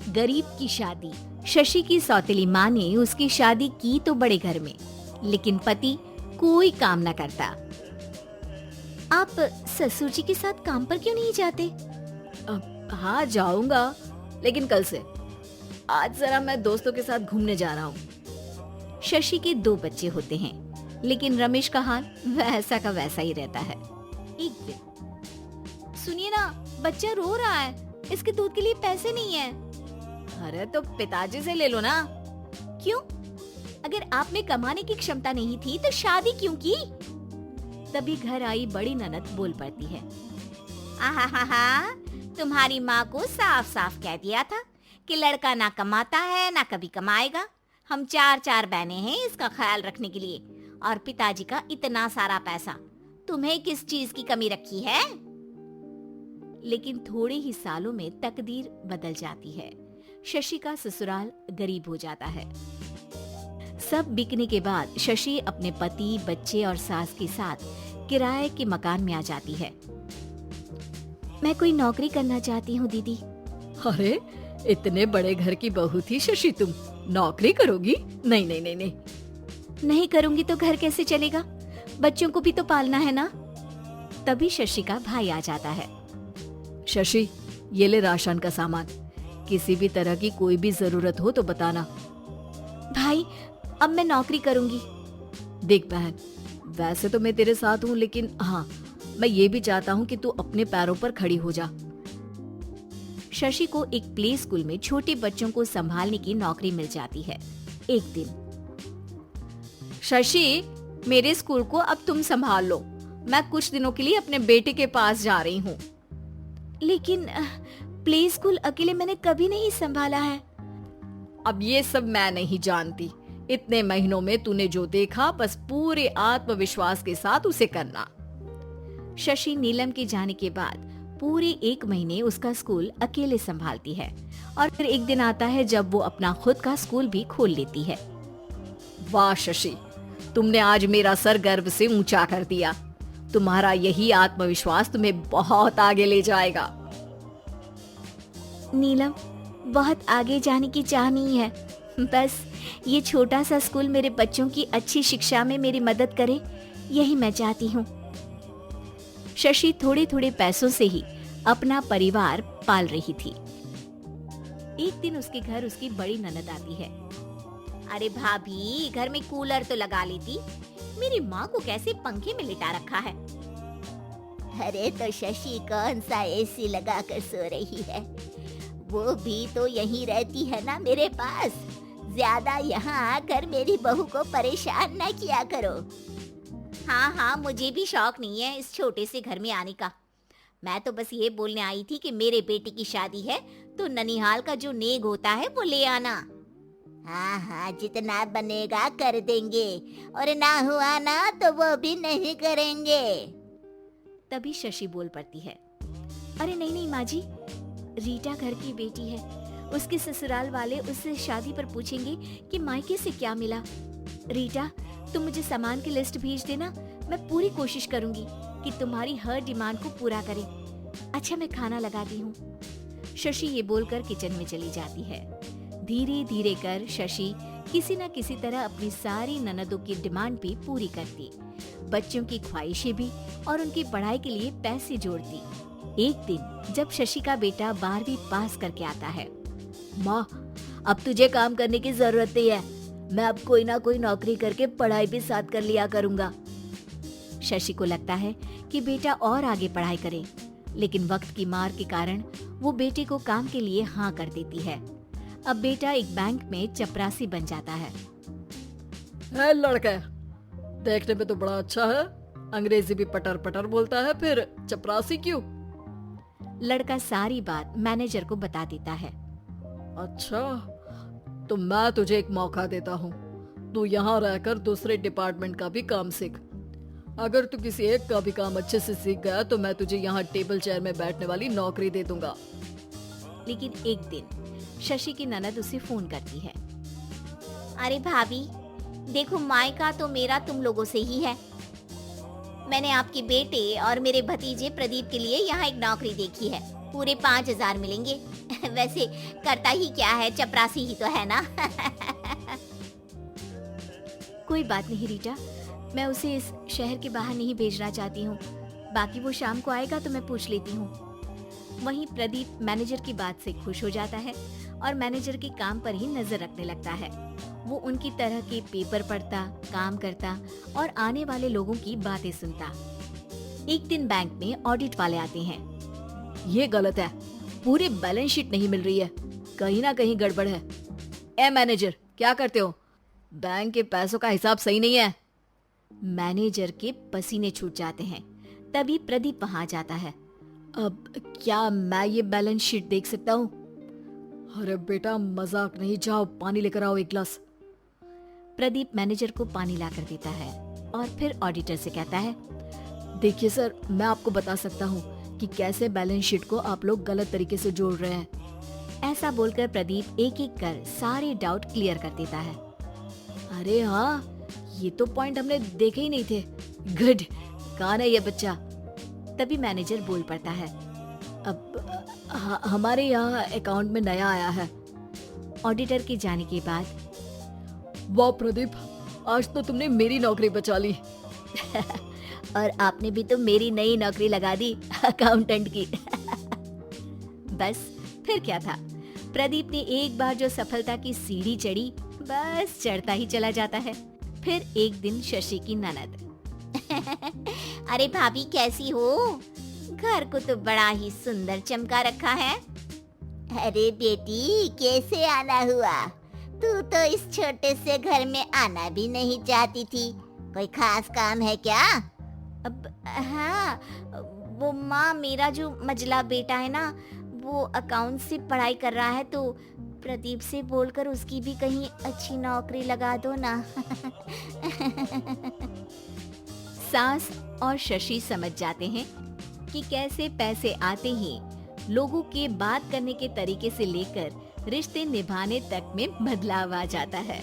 गरीब की शादी। शशि की सौतेली माँ ने उसकी शादी की तो बड़े घर में, लेकिन पति कोई काम न करता। आप ससुर जी के साथ काम पर क्यों नहीं जाते? हाँ जाऊंगा, लेकिन कल से। आज जरा मैं दोस्तों के साथ घूमने जा रहा हूँ। शशि के 2 बच्चे होते हैं, लेकिन रमेश का हाल वैसा का वैसा ही रहता है। एक दिन, सुनिए ना, बच्चा रो रहा है, इसके दूध के लिए पैसे नहीं है। अरे तो पिताजी से ले लो ना। क्यों? अगर आप में कमाने की क्षमता नहीं थी तो शादी क्यों की? तभी घर आई बड़ी ननद बोल पड़ती है। आहा, तुम्हारी माँ को साफ साफ कह दिया था कि लड़का ना कमाता है ना कभी कमाएगा। हम 4 बहनें हैं इसका ख्याल रखने के लिए, और पिताजी का इतना सारा पैसा, तुम्हें किस चीज की कमी रखी है? लेकिन थोड़े ही सालों में तकदीर बदल जाती है। शशि का ससुराल गरीब हो जाता है। सब बिकने के बाद शशि अपने पति, बच्चे और सास के साथ किराए के मकान में आ जाती है। मैं कोई नौकरी करना चाहती हूँ दीदी। अरे इतने बड़े घर की बहू थी शशि, तुम नौकरी करोगी? नहीं नहीं नहीं नहीं। नहीं करूंगी तो घर कैसे चलेगा? बच्चों को भी तो पालना है ना। तभी शशि का भाई आ जाता है। शशि, ये ले राशन का सामान, किसी भी तरह की कोई भी जरूरत हो तो बताना। भाई, अब मैं नौकरी करूंगी। देख बहन, वैसे तो मैं तेरे साथ हूँ, लेकिन हाँ, मैं ये भी चाहता हूँ कि तू अपने पैरों पर खड़ी हो जा। शशि को एक प्ले स्कूल में छोटे बच्चों को संभालने की नौकरी मिल जाती है। एक दिन, शशि, मेरे स्कूल को अब तुम संभाल लो, मैं कुछ दिनों के लिए अपने बेटे के पास जा रही हूँ। लेकिन प्ले स्कूल अकेले मैंने कभी नहीं संभाला है। अब ये सब मैं नहीं जानती। इतने महीनों में तूने जो देखा, बस पूरे आत्मविश्वास के साथ उसे करना। शशि नीलम के जाने के बाद पूरे 1 महीने उसका स्कूल अकेले संभालती है, और फिर एक दिन आता है जब वो अपना खुद का स्कूल भी खोल लेती है। वाह शशि, तुमने आज मेरा सर गर्व से ऊंचा कर दिया। तुम्हारा यही आत्मविश्वास तुम्हें बहुत आगे ले जाएगा। नीलम, बहुत आगे जाने की चाह नहीं है, बस ये छोटा सा स्कूल मेरे बच्चों की अच्छी शिक्षा में मेरी मदद करे, यही मैं चाहती हूँ। शशि थोड़े थोड़े पैसों से ही अपना परिवार पाल रही थी। एक दिन उसके घर उसकी बड़ी ननद आती है। अरे भाभी, घर में कूलर तो लगा लेती, मेरी माँ को कैसे पंखे में लिटा रखा है? अरे तो शशि कौन सा एसी लगा कर सो रही है? वो भी तो यहीं रहती है ना मेरे पास। ज्यादा यहाँ आकर मेरी बहू को परेशान न किया करो। हाँ, मुझे भी शौक नहीं है इस छोटे से घर में आने का। मैं तो बस ये बोलने आई थी कि मेरे बेटे की शादी है तो ननिहाल का जो नेग होता है वो ले आना। हाँ, जितना बनेगा कर देंगे, और ना हुआ ना तो वो भी नहीं करेंगे। तभी शशि बोल पड़ती है। अरे नहीं माँ जी, रीटा घर की बेटी है, उसके ससुराल वाले उससे शादी पर पूछेंगे कि मायके से क्या मिला। रीटा, तुम मुझे सामान की लिस्ट भेज देना, मैं पूरी कोशिश करूंगी कि तुम्हारी हर डिमांड को पूरा करें। अच्छा, मैं खाना लगाती हूँ। शशि ये बोलकर किचन में चली जाती है। धीरे धीरे कर शशि किसी न किसी तरह अपनी सारी ननदों की डिमांड भी पूरी करती, बच्चों की ख्वाहिशें भी, और उनकी पढ़ाई के लिए पैसे जोड़ती। एक दिन जब शशि का बेटा 12वीं पास करके आता है। माँ, अब तुझे काम करने की जरूरत नहीं है, मैं अब कोई ना कोई नौकरी करके पढ़ाई भी साथ कर लिया करूँगा। शशि को लगता है कि बेटा और आगे पढ़ाई करे, लेकिन वक्त की मार के कारण वो बेटे को काम के लिए हाँ कर देती है। अब बेटा एक बैंक में चपरासी बन जाता है। लड़का देखने में तो बड़ा अच्छा है, अंग्रेजी भी पटर पटर बोलता है, फिर चपरासी क्यों? लड़का सारी बात मैनेजर को बता देता है। अच्छा, तो मैं तुझे एक मौका देता हूँ, तू यहाँ रहकर दूसरे डिपार्टमेंट का भी काम सीख। अगर तू किसी एक का भी काम अच्छे से सीख गया तो मैं तुझे यहाँ टेबल चेयर में बैठने वाली नौकरी दे दूंगा। लेकिन एक दिन शशि की ननद उसे फोन करती है। अरे भाभी, देखो मायका तो मेरा तुम लोगों से ही है। मैंने आपके बेटे और मेरे भतीजे प्रदीप के लिए यहाँ एक नौकरी देखी है, पूरे 5,000 मिलेंगे। वैसे करता ही क्या है, चपरासी ही तो है ना। कोई बात नहीं रीटा, मैं उसे इस शहर के बाहर नहीं भेजना चाहती हूँ। बाकी वो शाम को आएगा तो मैं पूछ लेती हूँ। वहीं प्रदीप मैनेजर की बात से खुश हो जाता है और मैनेजर के काम पर ही नजर रखने लगता है। वो उनकी तरह के पेपर पढ़ता, काम करता और आने वाले लोगों की बातें सुनता। एक दिन बैंक में ऑडिट वाले आते हैं। ये गलत है, पूरी बैलेंस शीट नहीं मिल रही है, कहीं ना कहीं गड़बड़ है। ए मैनेजर, क्या करते हो? बैंक के पैसों का हिसाब सही नहीं है। मैनेजर के पसीने छूट जाते हैं। तभी प्रदीप वहां जाता है। अब क्या मैं ये बैलेंस शीट देख सकता हूँ? अरे बेटा मजाक नहीं, जाओ पानी लेकर आओ एक गिलास। प्रदीप मैनेजर को पानी लाकर देता है और फिर ऑडिटर से कहता है, देखिए सर, मैं आपको बता सकता हूँ कि कैसे बैलेंस शीट को आप लोग गलत तरीके से जोड़ रहे हैं। ऐसा बोलकर प्रदीप एक एक कर सारे डाउट क्लियर कर देता है। अरे हाँ, ये तो पॉइंट हमने देखे ही नहीं थे। गुड, कौन है ये बच्चा? तभी मैनेजर बोल पड़ता है, अब हमारे यहाँ अकाउंट में नया आया है। ऑडिटर के जाने के बाद, वाह प्रदीप, आज तो तुमने मेरी नौकरी बचा ली। और आपने भी तो मेरी नई नौकरी लगा दी, अकाउंटेंट की। बस फिर क्या था, प्रदीप ने एक बार जो सफलता की सीढ़ी चढ़ी, बस चढ़ता ही चला जाता है। फिर एक दिन शशि की ननद, अरे भाभी कैसी हो? घर को तो बड़ा ही सुंदर चमका रखा है। अरे बेटी, कैसे आना हुआ? तू तो इस छोटे से घर में आना भी नहीं चाहती थी, कोई खास काम है क्या? अब हाँ, वो माँ, मेरा जो मजला बेटा है ना, वो अकाउंट से पढ़ाई कर रहा है, तो प्रदीप से बोलकर उसकी भी कहीं अच्छी नौकरी लगा दो ना। सास और शशि समझ जाते हैं कि कैसे पैसे आते ही लोगों के बात करने के तरीके से लेकर रिश्ते निभाने तक में बदलाव आ जाता है।